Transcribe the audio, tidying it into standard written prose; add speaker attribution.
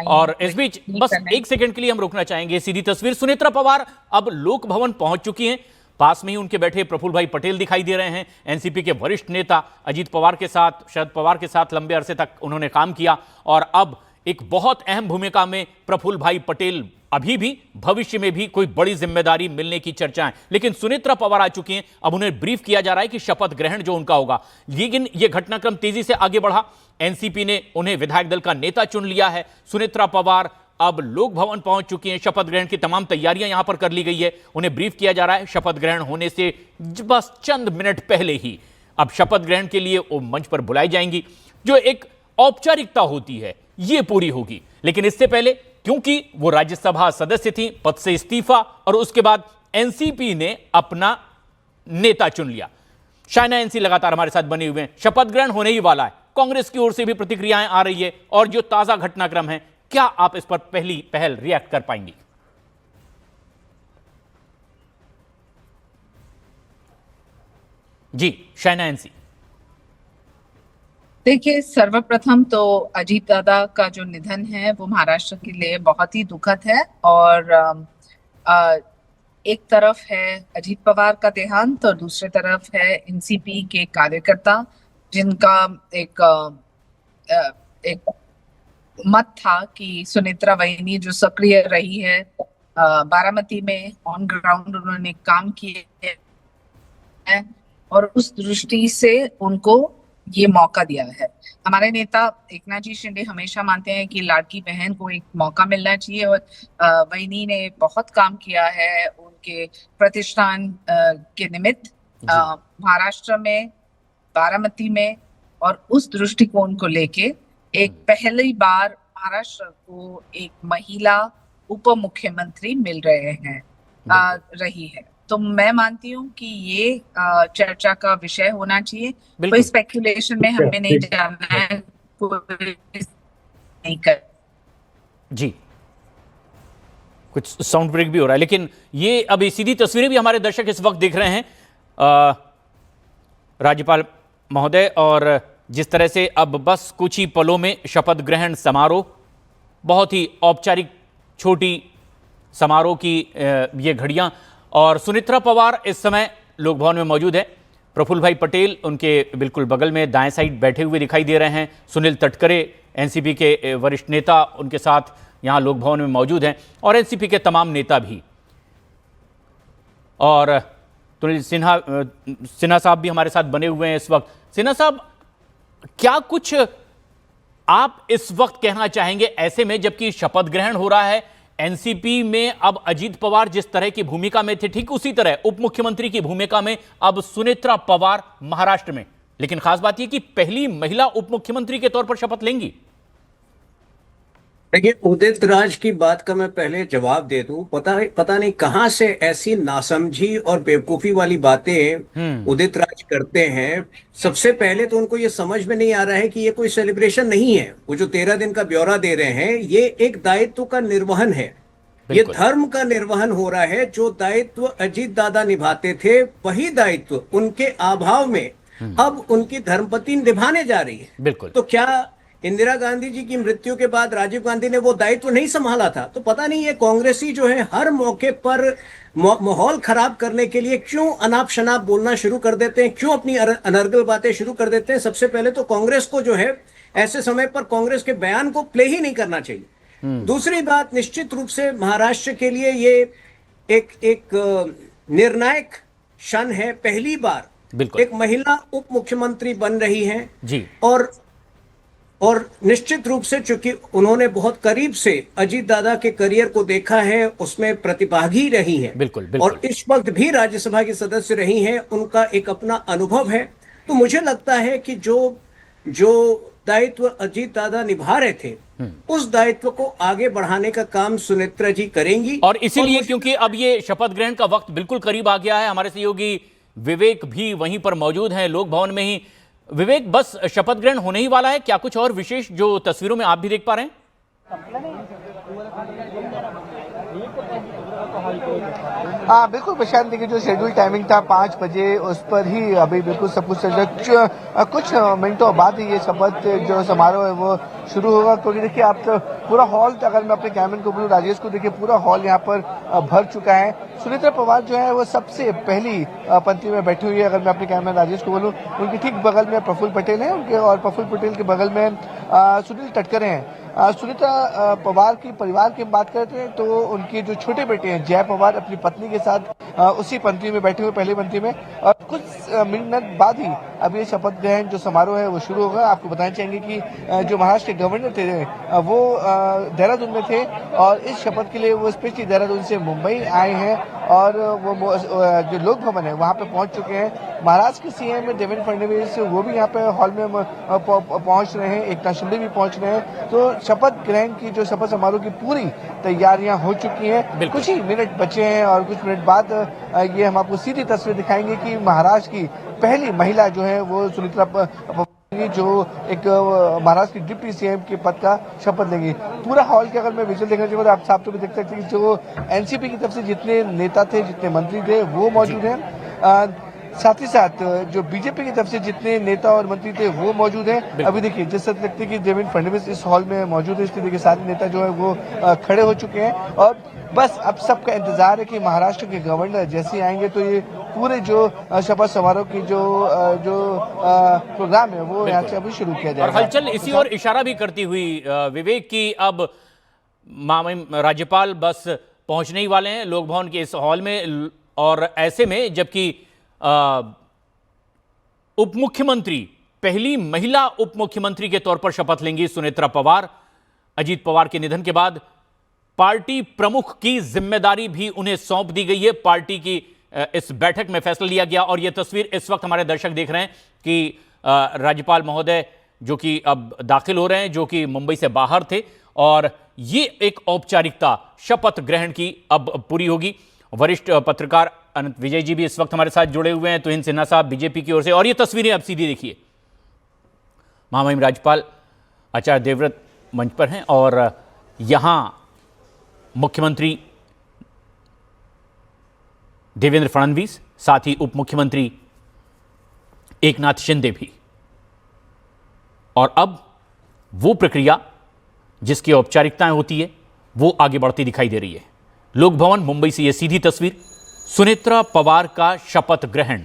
Speaker 1: और इस बीच बस एक सेकंड के लिए हम रोकना चाहेंगे सीधी तस्वीर। सुनेत्रा पवार अब लोक भवन पहुंच चुकी हैं। पास में ही उनके बैठे प्रफुल्ल भाई पटेल दिखाई दे रहे हैं। एनसीपी के वरिष्ठ नेता अजीत पवार के साथ, शरद पवार के साथ लंबे अरसे तक उन्होंने काम किया और अब एक बहुत अहम भूमिका में प्रफुल्ल भाई पटेल, अभी भी भविष्य में भी कोई बड़ी जिम्मेदारी मिलने की चर्चाएं। लेकिन सुनेत्रा पवार आ चुकी हैं। अब उन्हें ब्रीफ किया जा रहा है कि शपथ ग्रहण जो उनका होगा। लेकिन यह घटनाक्रम तेजी से आगे बढ़ा। एनसीपी ने उन्हें विधायक दल का नेता चुन लिया है। सुनेत्रा पवार अब लोक भवन पहुंच चुकी हैं। शपथ ग्रहण की तमाम तैयारियां यहां पर कर ली गई है। उन्हें ब्रीफ किया जा रहा है। शपथ ग्रहण होने से बस चंद मिनट पहले ही अब शपथ ग्रहण के लिए वो मंच पर बुलाई जाएंगी। जो एक औपचारिकता होती है ये पूरी होगी। लेकिन इससे पहले, क्योंकि वो राज्यसभा सदस्य थी, पद से इस्तीफा और उसके बाद एनसीपी ने अपना नेता चुन लिया। शाइना एनसी लगातार हमारे साथ बने हुए हैं। शपथ ग्रहण होने ही वाला है। कांग्रेस की ओर से भी प्रतिक्रियाएं आ रही है और जो ताजा घटनाक्रम है, क्या आप इस पर पहल रिएक्ट कर पाएंगी? जी शाइना एनसी।
Speaker 2: देखिए, सर्वप्रथम तो अजीत दादा का जो निधन है वो महाराष्ट्र के लिए बहुत ही दुखद है। और एक तरफ है अजीत पवार का देहांत और दूसरी तरफ है एनसीपी के कार्यकर्ता, जिनका एक मत था कि सुनेत्रा वहिनी जो सक्रिय रही है बारामती में, ऑन ग्राउंड उन्होंने काम किए हैं और उस दृष्टि से उनको ये मौका दिया है। हमारे नेता एकनाथ जी शिंदे हमेशा मानते हैं कि लाड़की बहन को एक मौका मिलना चाहिए और वहिनी ने बहुत काम किया है उनके प्रतिष्ठान के निमित्त महाराष्ट्र में, बारामती में। और उस दृष्टिकोण को लेके एक पहली बार महाराष्ट्र को एक महिला उप मुख्यमंत्री मिल रहे हैं रही है। तो मैं मानती हूँ कि ये चर्चा का विषय होना चाहिए। कोई स्पेकुलेशन में हमें नहीं जाना है, कोई नहीं कर।
Speaker 1: जी, कुछ साउंड ब्रेक भी हो रहा है, लेकिन ये अभी सीधी तस्वीरें भी हमारे दर्शक इस वक्त देख रहे हैं राज्यपाल महोदय, और जिस तरह से अब बस कुछ ही पलों में शपथ ग्रहण समारोह, बहुत ही औपचारिक छोटी समारोह की ये घड़ियां। और सुनेत्रा पवार इस समय लोक भवन में मौजूद है। प्रफुल्ल भाई पटेल उनके बिल्कुल बगल में दाएं साइड बैठे हुए दिखाई दे रहे हैं। सुनील तटकरे एनसीपी के वरिष्ठ नेता उनके साथ यहां लोक भवन में मौजूद हैं और एनसीपी के तमाम नेता भी। और तुनिल सिन्हा साहब भी हमारे साथ बने हुए हैं इस वक्त। सिन्हा साहब, क्या कुछ आप इस वक्त कहना चाहेंगे ऐसे में जबकि शपथ ग्रहण हो रहा है? एनसीपी में अब अजीत पवार जिस तरह की भूमिका में थे, ठीक उसी तरह उप मुख्यमंत्री की भूमिका में अब सुनेत्रा पवार महाराष्ट्र में। लेकिन खास बात यह कि पहली महिला उप मुख्यमंत्री के तौर पर शपथ लेंगी।
Speaker 3: देखिए, उदित राज की बात का मैं पहले जवाब दे दूं। पता नहीं कहां से ऐसी नासमझी और बेवकूफी वाली बातें उदित राज करते हैं। सबसे पहले तो उनको ये समझ में नहीं आ रहा है कि ये कोई सेलिब्रेशन नहीं है। वो जो 13 दिन का ब्यौरा दे रहे हैं, ये एक दायित्व का निर्वहन है, ये धर्म का निर्वहन हो रहा है। जो दायित्व अजीत दादा निभाते थे, वही दायित्व उनके अभाव में अब उनकी धर्मपत्नी निभाने जा रही है।
Speaker 1: बिल्कुल।
Speaker 3: तो क्या इंदिरा गांधी जी की मृत्यु के बाद राजीव गांधी ने वो दायित्व नहीं संभाला था? तो पता नहीं ये कांग्रेसी जो है हर मौके पर माहौल खराब करने के लिए क्यों अनाप शनाप बोलना शुरू कर देते हैं, क्यों अपनी अनर्गल बातें शुरू कर देते हैं। सबसे पहले तो कांग्रेस को जो है ऐसे समय पर कांग्रेस के बयान को प्ले ही नहीं करना चाहिए। दूसरी बात, निश्चित रूप से महाराष्ट्र के लिए ये एक निर्णायक क्षण है। पहली बार एक महिला उप मुख्यमंत्री बन रही है
Speaker 1: जी।
Speaker 3: और निश्चित रूप से चूंकि उन्होंने बहुत करीब से अजीत दादा के करियर को देखा है, उसमें प्रतिभागी रही हैं,
Speaker 1: बिल्कुल।
Speaker 3: और इस वक्त भी राज्यसभा की सदस्य रही हैं, उनका एक अपना अनुभव है। तो मुझे लगता है कि जो दायित्व अजीत दादा निभा रहे थे, उस दायित्व को आगे बढ़ाने का काम सुनेत्रा जी करेंगी।
Speaker 1: और इसीलिए क्योंकि अब ये शपथ ग्रहण का वक्त बिल्कुल करीब आ गया है, हमारे सहयोगी विवेक भी वहीं पर मौजूद हैं लोक भवन में ही। विवेक, बस शपथ ग्रहण होने ही वाला है, क्या कुछ और विशेष जो तस्वीरों में आप भी देख पा रहे हैं?
Speaker 4: हाँ बिल्कुल प्रशांत, देखिए जो शेड्यूल टाइमिंग था 5 बजे, उस पर ही अभी बिल्कुल सब कुछ कुछ मिनटों बाद ही ये शपथ जो समारोह है वो शुरू होगा। क्योंकि देखिए आप तो पूरा हॉल, अगर मैं अपने कैमरे को बोलूं, राजेश को देखिए, पूरा हॉल यहाँ पर भर चुका है। सुनेत्रा पवार जो है वो सबसे पहली पंक्ति में बैठी हुई है। अगर मैं अपने कैमरा राजेश को बोलूं, उनके ठीक बगल में प्रफुल्ल पटेल है उनके, और प्रफुल्ल पटेल के बगल में सुनील तटकरे हैं। सुनीत्रा पवार की परिवार की बात करते हैं तो उनके जो छोटे बेटे हैं जय पवार अपनी पत्नी के साथ उसी पंक्ति में बैठे हुए, पहली पंक्ति में, और कुछ मिनट बाद ही अब ये शपथ ग्रहण जो समारोह है वो शुरू होगा। आपको बताना चाहेंगे कि जो महाराष्ट्र के गवर्नर थे वो देहरादून में थे, और इस शपथ के लिए वो स्पेशली देहरादून से मुंबई आए हैं, और वो जो लोक भवन है वहाँ पे पहुँच चुके हैं। महाराष्ट्र के सीएम देवेंद्र फडणवीस वो भी यहाँ पे हॉल में पहुँच रहे हैं, एकनाथ शिंदे भी पहुँच रहे हैं। तो शपथ ग्रहण की, जो शपथ समारोह की पूरी तैयारियां हो चुकी हैं। कुछ ही मिनट बचे हैं, और कुछ मिनट बाद ये हम आपको सीधी तस्वीर दिखाएंगे कि महाराष्ट्र की पहली महिला जो है वो सुनेत्रा पवार, जो एक महाराष्ट्र की डिप्टी सीएम के पद का शपथ लेंगी। पूरा हॉल के अगर मैं विजुअल देखना चाहूँ तो आप साफ तौर पर देख सकते हैं कि जो एनसीपी की तरफ से जितने नेता थे, जितने मंत्री थे वो मौजूद हैं। साथ ही साथ जो बीजेपी की तरफ से जितने नेता और मंत्री थे वो मौजूद हैं। अभी देखिए जिस तरह लगता है कि देवेंद्र फडणवीस इस हॉल में मौजूद है, इसलिए देखिए सारे नेता जो है वो खड़े हो चुके हैं, और बस अब सबका इंतजार है कि महाराष्ट्र के गवर्नर जैसे ही आएंगे तो ये पूरे जो शपथ समारोह की जो प्रोग्राम है वो यहाँ से अभी शुरू किया जाएगा।
Speaker 1: और हलचल इसी ओर इशारा भी करती हुई विवेक की अब राज्यपाल बस पहुंचने ही वाले हैं लोक भवन के इस हॉल में, और ऐसे में जबकि उप मुख्यमंत्री, पहली महिला उप मुख्यमंत्री के तौर पर शपथ लेंगी सुनेत्रा पवार। अजीत पवार के निधन के बाद पार्टी प्रमुख की जिम्मेदारी भी उन्हें सौंप दी गई है। पार्टी की इस बैठक में फैसला लिया गया, और यह तस्वीर इस वक्त हमारे दर्शक देख रहे हैं कि राज्यपाल महोदय जो कि अब दाखिल हो रहे हैं, जो कि मुंबई से बाहर थे, और ये एक औपचारिकता शपथ ग्रहण की अब पूरी होगी। वरिष्ठ पत्रकार अनंत विजय जी भी इस वक्त हमारे साथ जुड़े हुए हैं, तुहिन सिन्हा साहब बीजेपी की ओर से, और ये तस्वीरें अब सीधी देखिए। महामहिम राज्यपाल आचार्य देवव्रत मंच पर हैं, और यहां मुख्यमंत्री देवेंद्र फडणवीस, साथ ही उप मुख्यमंत्री एकनाथ शिंदे भी। और अब वो प्रक्रिया जिसकी औपचारिकताएं होती है वो आगे बढ़ती दिखाई दे रही है। लोक भवन मुंबई से यह सीधी तस्वीर, सुनेत्रा पवार का शपथ ग्रहण।